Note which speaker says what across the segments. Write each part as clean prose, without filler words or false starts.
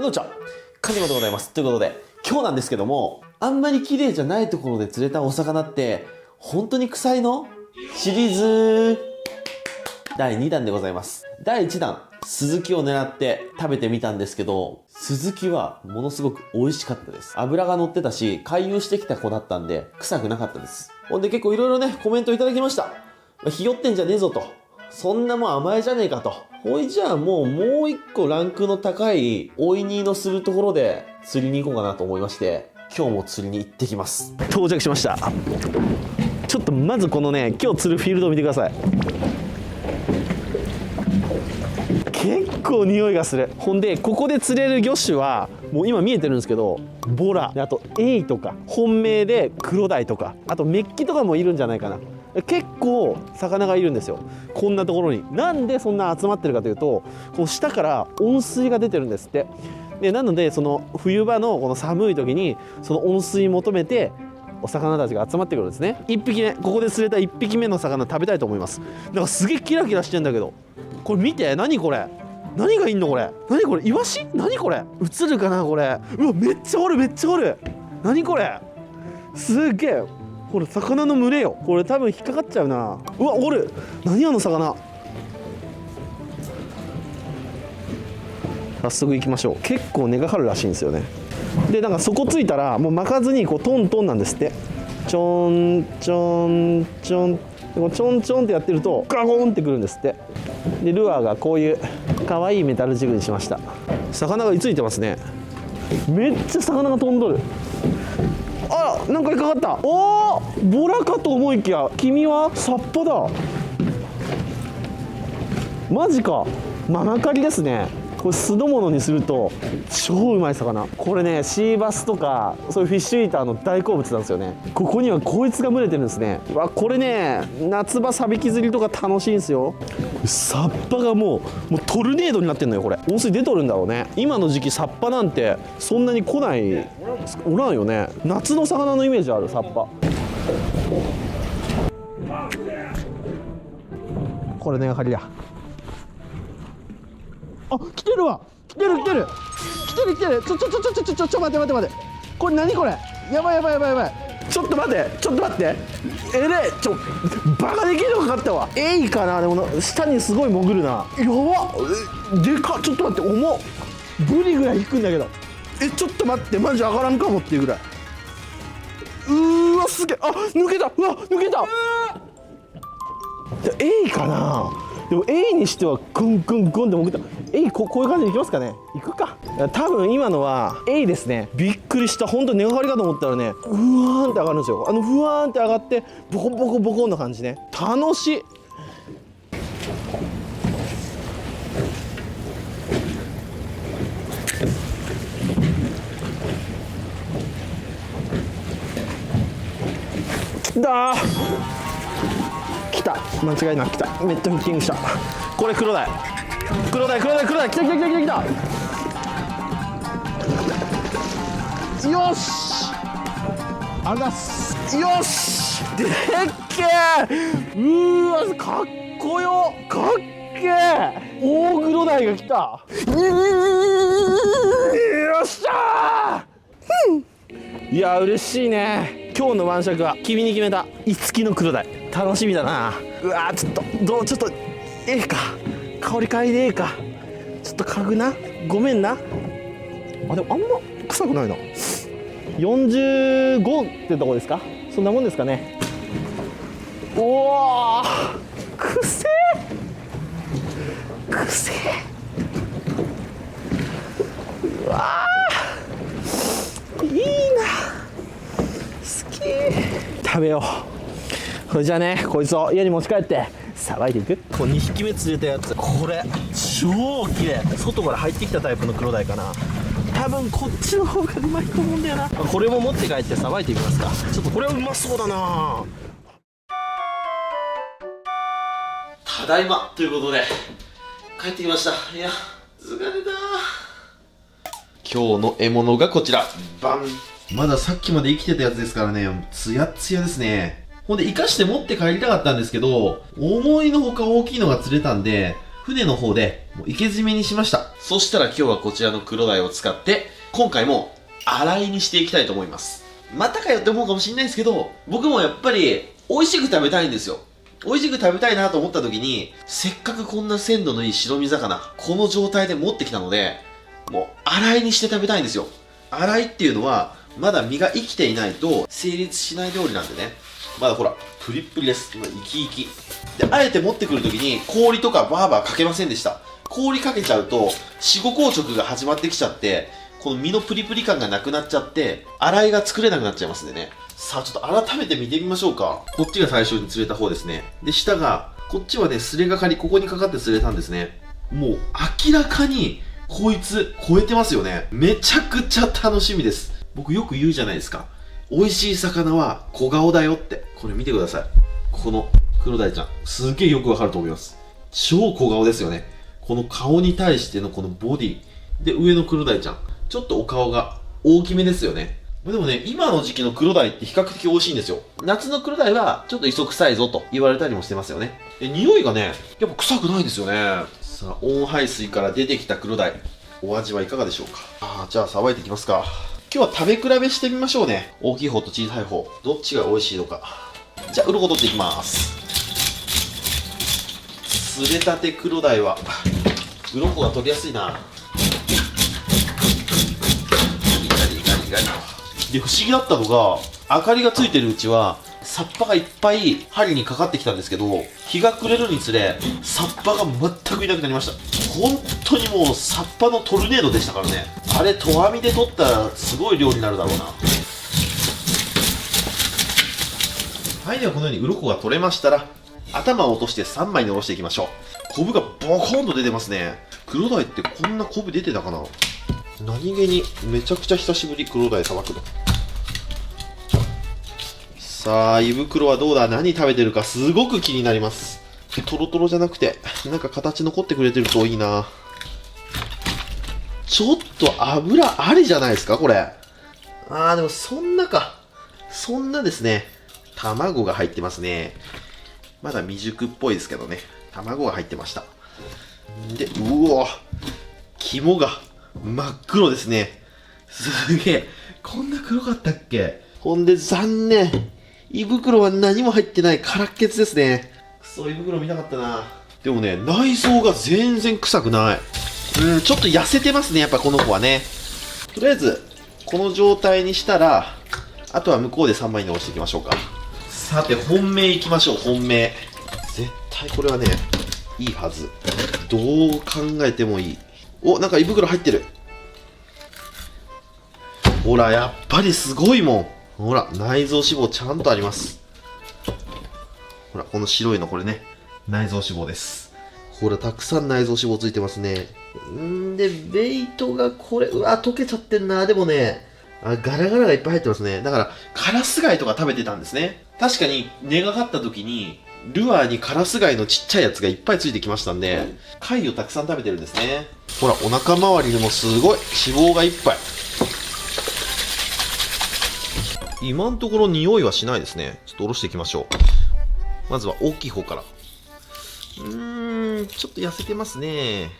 Speaker 1: どうもちゃん、カニマでございます。ということで、今日なんですけども、あんまり綺麗じゃないところで釣れたお魚って、本当に臭いの？シリーズ第2弾でございます。第1弾、スズキを狙って食べてみたんですけど、スズキはものすごく美味しかったです。脂が乗ってたし、回遊してきた子だったんで、臭くなかったです。ほんで結構いろいろね、コメントいただきました。ひよってんじゃねえぞと。そんなもん甘えじゃねえかと。ほいじゃあもう一個ランクの高いおいにのするところで釣りに行こうかなと思いまして、今日も釣りに行ってきます。到着しました。ちょっとまずこのね、今日釣るフィールドを見てください。結構匂いがする。ほんでここで釣れる魚種はもう今見えてるんですけど、ボラで、あとエイとか本命でクロダイとか、あとメッキとかもいるんじゃないかな。結構魚がいるんですよ、こんなところに。なんでそんな集まってるかというと、こう下から温水が出てるんですって。でなのでその冬場のこの寒い時にその温水求めてお魚たちが集まってくるんですね。1匹目、ここで釣れた1匹目の魚食べたいと思います。なんかすげえキラキラしてんだけど、これ見て、何これ、何がいんのこれ、何これ、イワシ、何これ、映るかなこれ。うわ、めっちゃおる、めっちゃおる。何これ、すげえ。これ魚の群れよ。これ多分引っかかっちゃうな。うわ、おる。何あの魚。早速行きましょう。結構根が張るらしいんですよね。でなんか底ついたらもう巻かずにこうトントンなんですって。ちょんちょんちょん、ちょんちょんってやってるとガゴンってくるんですって。でルアーがこういう可愛いメタルジグにしました。魚が居ついてますね。めっちゃ魚が飛んどる。あら、なんか引っかかった。おー、ボラかと思いきや君はサッパだ。マジか、ママカリですね。これ酢の物にすると超うまい魚。これね、シーバスとかそういうフィッシュイーターの大好物なんですよね。ここにはこいつが群れてるんですね。わ、これね、夏場サビキ釣りとか楽しいんですよ。サッパがもうトルネードになってんのよ。これ温水出とるんだろうね。今の時期サッパなんてそんなに来ない、おらんよね。夏の魚のイメージあるサッパ。これね、やはりだ。あ、来てるわ、来てる来てる来てる来てる。ちょ待って。これ何これ、やばい。ちょっと待って、バカできるのかかったわ。エイかな。でも下にすごい潜るな。やばっ、でかっ。ちょっと待って、重っ。ブリぐらい引くんだけど。ちょっと待って、マジ上がらんかもっていうぐらい。うわ、すげえ。あ、抜けた。うわ、抜けた。エイかな。でもエイにしてはグンって潜った。エイこういう感じでいきますかね。行くか。多分今のはエイですね。びっくりした。本当根が張りかと思ったらね、うわーんって上がるんですよ。ふわーんって上がってボコンの感じね。楽しい。きたー、来た、間違いなく来た。めっちゃフッキングした。これクロダイ来た。よし、あざっす。よし、でっけー。うわ、かっこよ、かっけー。大黒鯛が来た。よっしゃー。いや嬉しいね。今日の晩酌は君に決めたイツキの黒鯛。楽しみだな。うわー、ちょっとええか、香り嗅いでええか。ちょっと嗅ぐな、ごめんな。あ、でもあんま臭くないな。45ってとこですか、そんなもんですかね。おお、くせえ。うわー、いいな、好き。食べよう。それじゃあね、こいつを家に持ち帰ってさばいていく。こう2匹目釣れたやつ、これ超綺麗。外から入ってきたタイプの黒鯛かな。多分こっちの方がうまいと思うんだよな。これも持って帰ってさばいてみますか。ちょっとこれはうまそうだな。ただいまということで帰ってきました。いや疲れた。今日の獲物がこちら、バン。まださっきまで生きてたやつですからね、ツヤッツヤですね。ほんで生かして持って帰りたかったんですけど、思いのほか大きいのが釣れたんで、船の方でもう生け締めにしました。そしたら今日はこちらの黒鯛を使って、今回も洗いにしていきたいと思います。またかよって思うかもしれないですけど、僕もやっぱり美味しく食べたいんですよ。美味しく食べたいなと思った時に、せっかくこんな鮮度のいい白身魚、この状態で持ってきたので、もう洗いにして食べたいんですよ。洗いっていうのは、まだ身が生きていないと成立しない料理なんでね。まだほら、プリップリです。今、生き生き。で、あえて持ってくる時に氷とかバーバーかけませんでした。氷かけちゃうと、死後硬直が始まってきちゃって、この身のプリプリ感がなくなっちゃって、洗いが作れなくなっちゃいますんでね。さあ、ちょっと改めて見てみましょうか。こっちが最初に釣れた方ですね。で、下が、こっちはね、スレがかり、ここにかかって釣れたんですね。もう、明らかに、こいつ、超えてますよね。めちゃくちゃ楽しみです。僕よく言うじゃないですか。美味しい魚は小顔だよって。これ見てください。この黒鯛ちゃん。すげえよくわかると思います。超小顔ですよね。この顔に対してのこのボディ。で、上の黒鯛ちゃん。ちょっとお顔が大きめですよね。でもね、今の時期の黒鯛って比較的美味しいんですよ。夏の黒鯛はちょっと磯臭いぞと言われたりもしてますよね。で、匂いがね、やっぱ臭くないんですよね。さあ、温排水から出てきた黒鯛。お味はいかがでしょうか。じゃあ、さばいていきますか。今日は食べ比べしてみましょうね。大きい方と小さい方。どっちが美味しいのか。じゃあ、鱗取っていきます。釣れたて黒鯛は、鱗が取りやすいな。で、不思議だったのが、明かりがついてるうちは、サッパがいっぱい針にかかってきたんですけど、日が暮れるにつれ、サッパが全くいなくなりました。本当にもう、サッパのトルネードでしたからね。あれ、投網で取ったら、すごい量になるだろうな。はい、ではこのように鱗が取れましたら、頭を落として3枚に下ろしていきましょう。コブがボコンと出てますね。黒鯛ってこんなコブ出てたかな。何気にめちゃくちゃ久しぶり、黒鯛さばくの。さあ、胃袋はどうだ。何食べてるかすごく気になります。トロトロじゃなくて、なんか形残ってくれてるといいな。ちょっと油ありじゃないですか、これ。でもそんなか。そんなですね。卵が入ってますね。まだ未熟っぽいですけどね。卵が入ってました。で、うわ、肝が真っ黒ですね。すげえ。こんな黒かったっけ。ほんで残念。胃袋は何も入ってない空っけつですね。くそ、胃袋見たかったな。でもね、内臓が全然臭くない。ちょっと痩せてますね、やっぱこの子はね。とりあえず、この状態にしたら、あとは向こうで3枚に押していきましょうか。さて、本命いきましょう、本命。絶対これはね、いいはず。どう考えてもいい。お、なんか胃袋入ってる。ほら、やっぱりすごいもん。ほら、内臓脂肪ちゃんとあります。ほら、この白いのこれね、内臓脂肪です。ほら、たくさん内臓脂肪ついてますね。で、ベイトがこれ、うわ、溶けちゃってんな。でもね、ガラガラがいっぱい入ってますね。だから、カラス貝とか食べてたんですね。確かに、根が張った時に、ルアーにカラス貝のちっちゃいやつがいっぱいついてきましたんで、貝をたくさん食べてるんですね。ほら、お腹周りにもすごい脂肪がいっぱい。今のところ匂いはしないですね。ちょっとおろしていきましょう。まずは大きい方から。ちょっと痩せてますね。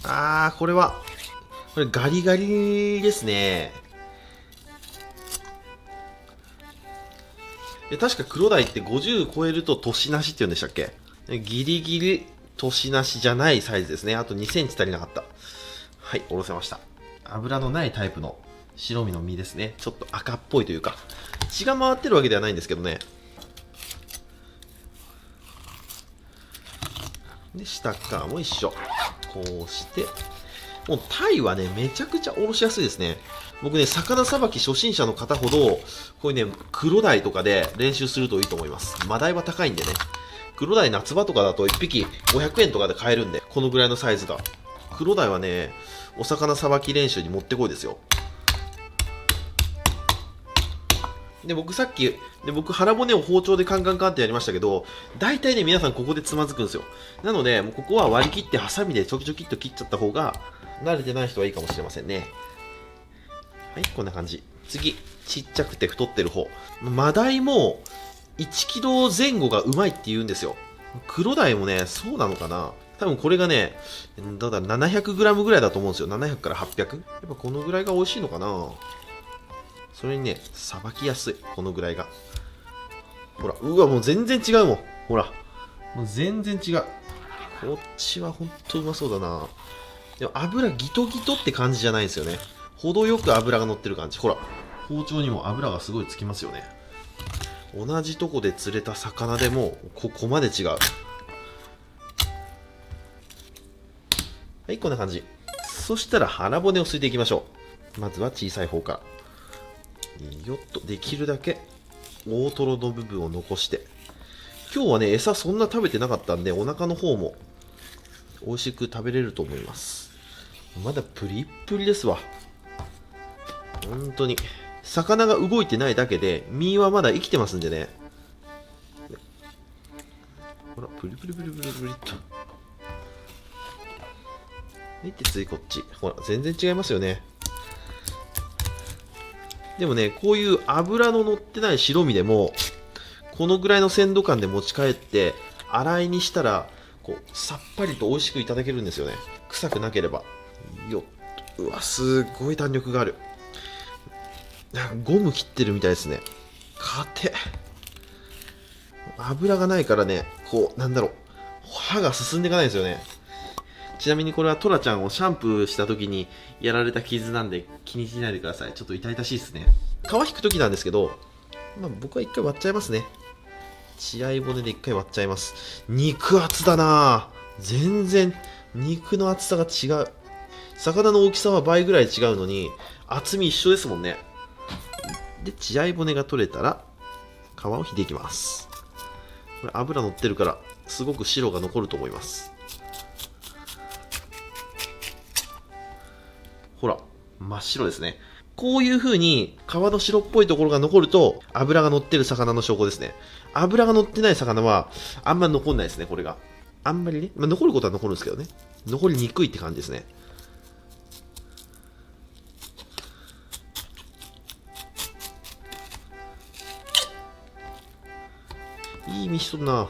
Speaker 1: これは、これガリガリですね。確か黒鯛って50超えると年なしって言うんでしたっけ。ギリギリ年なしじゃないサイズですね。あと2センチ足りなかった。はい、おろせました。油のないタイプの白身の身ですね。ちょっと赤っぽいというか、血が回ってるわけではないんですけどね。で、下側も一緒。こうして、もうタイはね、めちゃくちゃおろしやすいですね。僕ね、魚さばき初心者の方ほど、こういうね、黒鯛とかで練習するといいと思います。マダイは高いんでね。黒鯛夏場とかだと1匹500円とかで買えるんで、このぐらいのサイズが。黒鯛はね、お魚さばき練習にもってこいですよ。で、僕腹骨を包丁でカンカンカンってやりましたけど、大体ね、皆さんここでつまずくんですよ。なので、もうここは割り切ってハサミでちょきちょきっと切っちゃった方が、慣れてない人はいいかもしれませんね。はい、こんな感じ。次、ちっちゃくて太ってる方。マダイも1キロ前後がうまいって言うんですよ。
Speaker 2: 黒鯛もね、そうなのかな。多分これがね、だから 700g ぐらいだと思うんですよ。700から 800？ やっぱこのぐらいが美味しいのかな。それにね、さばきやすい。このぐらいが。ほら、うわ、もう全然違うもん。ほら。もう全然違う。こっちはほんとうまそうだな。でも油ギトギトって感じじゃないんですよね。程よく油が乗ってる感じ。ほら、包丁にも油がすごいつきますよね。同じとこで釣れた魚でもここまで違う。はい、こんな感じ。そしたら腹骨をすいていきましょう。まずは小さい方から。よっと、できるだけ大トロの部分を残して。今日はね、餌そんな食べてなかったんで、お腹の方も美味しく食べれると思います。まだプリップリですわ。本当に。魚が動いてないだけで、身はまだ生きてますんでね。ほら、プリプリプリプリプリっと。はい、で次こっち。ほら、全然違いますよね。でもね、こういう脂の乗ってない白身でも、このぐらいの鮮度感で持ち帰って、洗いにしたら、こう、さっぱりと美味しくいただけるんですよね。臭くなければ。よっと。うわ、すごい弾力がある。ゴム切ってるみたいですね。硬て。油がないからね、こう、なんだろう。歯が進んでいかないんですよね。ちなみにこれはトラちゃんをシャンプーした時にやられた傷なんで気にしないでください。ちょっと痛々しいですね。皮引く時なんですけど、まあ、僕は一回割っちゃいますね。血合い骨で一回割っちゃいます。肉厚だなぁ。全然肉の厚さが違う。魚の大きさは倍ぐらい違うのに厚み一緒ですもんね。で、血合い骨が取れたら皮を引いていきます。これ油乗ってるからすごく白が残ると思います。ほら、真っ白ですね。こういう風に皮の白っぽいところが残ると脂が乗ってる魚の証拠ですね。脂が乗ってない魚はあんま残んないですね、これが。あんまりね、まあ、残ることは残るんですけどね。残りにくいって感じですね。いい身しとるな。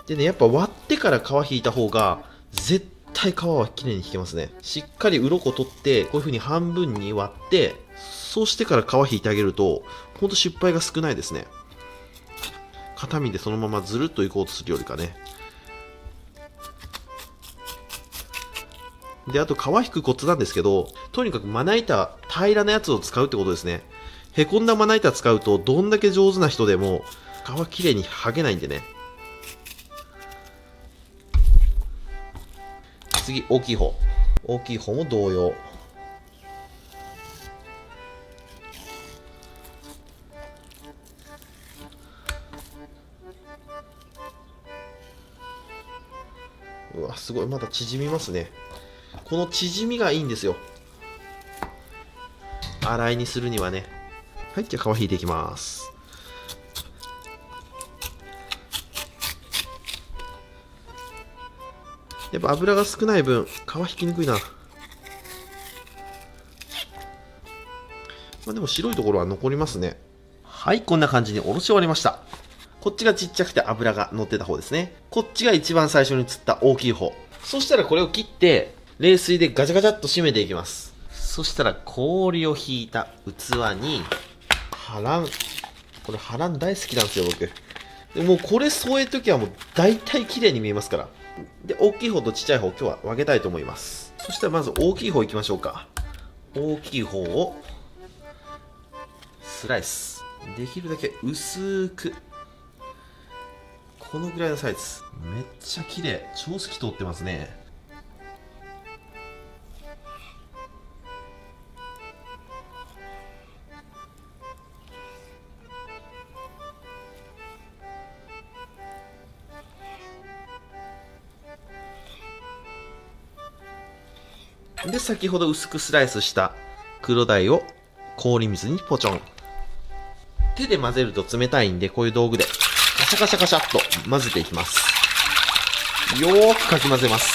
Speaker 2: でね、やっぱ割ってから皮引いた方が絶対皮はきれいに引けますね。しっかり鱗取ってこういう風に半分に割ってそうしてから皮引いてあげるとほんと失敗が少ないですね。片身でそのままずるっといこうとするよりかね。で、あと皮引くコツなんですけど、とにかくまな板平らなやつを使うってことですね。へこんだまな板使うとどんだけ上手な人でも皮きれいに剥げないんでね。次、大きい方。大きい方も同様。うわ、すごい。まだ縮みますね。この縮みがいいんですよ。洗いにするにはね。はい、じゃあ皮引いていきます。やっぱ油が少ない分、皮引きにくいな。まあでも白いところは残りますね。はい、こんな感じにおろし終わりました。こっちがちっちゃくて油が乗ってた方ですね。こっちが一番最初に釣った大きい方。そしたらこれを切って、冷水でガチャガチャっと締めていきます。そしたら氷をひいた器に、ハラン。これハラン大好きなんですよ、僕。でもうこれ添えときはもう大体綺麗に見えますから。で、大きい方とちっちゃい方、今日は分けたいと思います。そしたらまず大きい方いきましょうか。大きい方をスライス。できるだけ薄く。このぐらいのサイズ。めっちゃ綺麗。超透き通ってますね。で、先ほど薄くスライスした黒鯛を氷水にポチョン。手で混ぜると冷たいんで、こういう道具でカシャカシャカシャっと混ぜていきます。よーくかき混ぜます。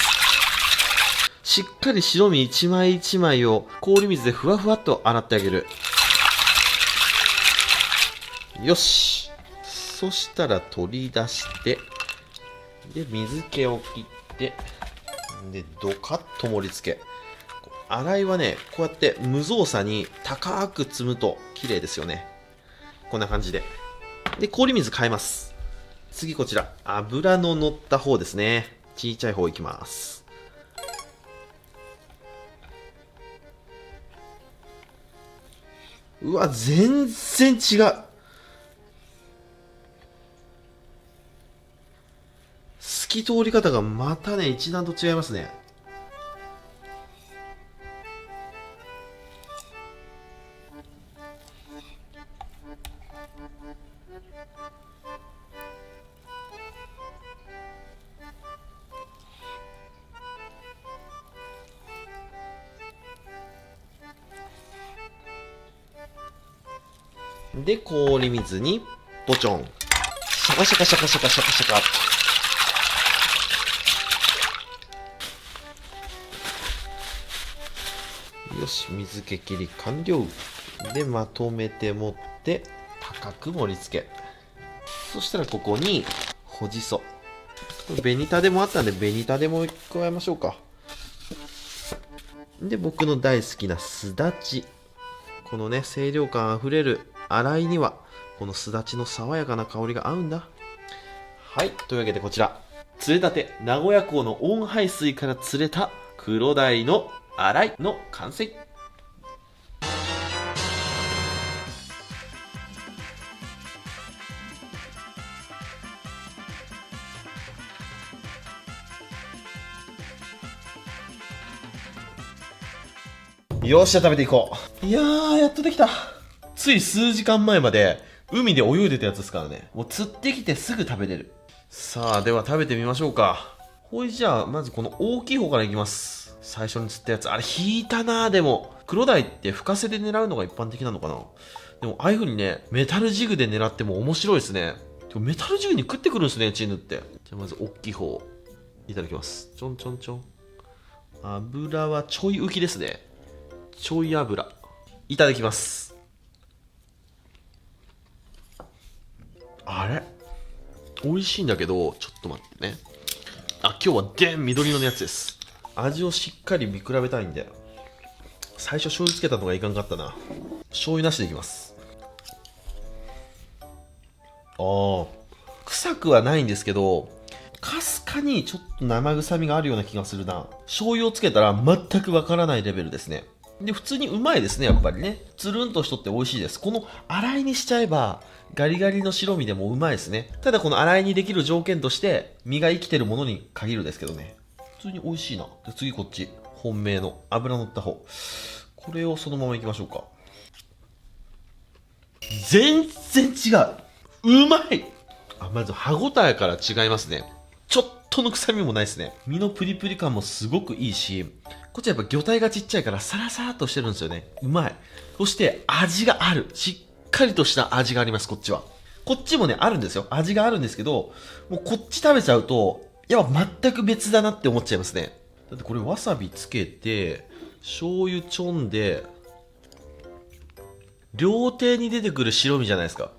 Speaker 2: しっかり白身一枚一枚を氷水でふわふわっと洗ってあげる。よし。そしたら取り出して、で水気を切ってでドカッと盛り付け。洗いはねこうやって無造作に高く積むと綺麗ですよね。こんな感じで氷水変えます。次こちら油の乗った方ですね。ちいちゃい方いきます。うわ全然違う。透き通り方がまたね一段と違いますね。で氷水にポチョン、シャカシャカシャカシャカシャカシャカ。よし、水気切り完了。でまとめて持って高く盛り付け。そしたらここにほじそ、紅種もあったんで紅種も加えましょうか。で僕の大好きなすだち、このね清涼感あふれる洗いにはこのすだちの爽やかな香りが合うんだ。はい、というわけでこちら釣れたて名古屋港の温排水から釣れたクロダイの洗いの完成。よっしゃ食べていこう。いやーやっとできた。つい数時間前まで海で泳いでたやつですからね。もう釣ってきてすぐ食べれる。さあでは食べてみましょうか。ほいじゃあまずこの大きい方からいきます。最初に釣ったやつあれ引いたな。でもクロダイって深瀬で狙うのが一般的なのかな。でもああいう風にねメタルジグで狙っても面白いですね。でもメタルジグに食ってくるんですねチヌって。じゃあまず大きい方いただきます。ちょんちょんちょん。油はちょい浮きですね。ちょい油いただきます。あれ美味しいんだけどちょっと待ってね。今日は緑色のやつです。味をしっかり見比べたいんで最初醤油つけたのがいかんかったな。醤油なしでいきます。臭くはないんですけどかすかにちょっと生臭みがあるような気がするな。醤油をつけたら全くわからないレベルですね。で普通にうまいですね。やっぱりねつるんとしとって美味しいです。この洗いにしちゃえばガリガリの白身でもうまいですね。ただこの洗いにできる条件として身が生きてるものに限るですけどね。普通に美味しいな。で次こっち本命の油乗った方、これをそのままいきましょうか。全然違う。うまい。まず歯ごたえから違いますね。ちょっとの臭みもないですね。身のプリプリ感もすごくいいし、こっちはやっぱ魚体がちっちゃいからサラサラっとしてるんですよね。うまい。そして味がある。しっかりとした味があります。こっちは。こっちもねあるんですよ。味があるんですけど、もうこっち食べちゃうとやっぱ全く別だなって思っちゃいますね。だってこれわさびつけて醤油ちょんで料亭に出てくる白身じゃないですか。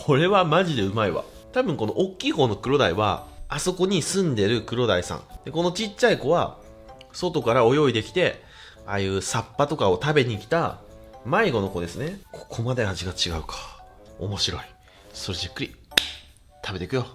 Speaker 2: これはマジでうまいわ。多分この大きい方のクロダイはあそこに住んでるクロダイさんで、このちっちゃい子は外から泳いできてああいうサッパとかを食べに来た迷子の子ですね。ここまで味が違うか。面白い。それじっくり食べていくよ。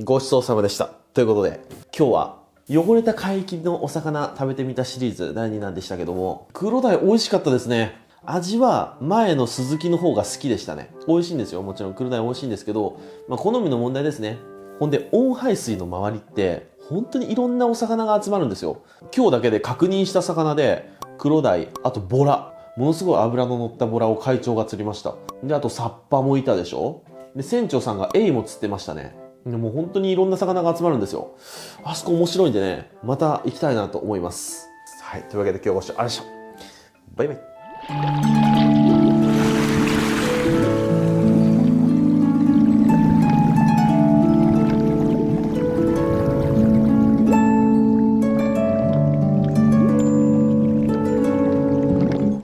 Speaker 2: ごちそうさまでした。ということで今日は汚れた海域のお魚食べてみたシリーズ第2弾でしたけども、クロダイ美味しかったですね。味は前のスズキの方が好きでしたね。美味しいんですよ。もちろんクロダイ美味しいんですけど、好みの問題ですね。ほんで温排水の周りって本当にいろんなお魚が集まるんですよ。今日だけで確認した魚でクロダイ、あとボラ、ものすごい脂の乗ったボラを会長が釣りました。であとサッパもいたでしょ。で船長さんがエイも釣ってましたね。でもう本当にいろんな魚が集まるんですよ。あそこ面白いんでね、また行きたいなと思います。はい、というわけで今日ご視聴ありがとうございました。バイバイ。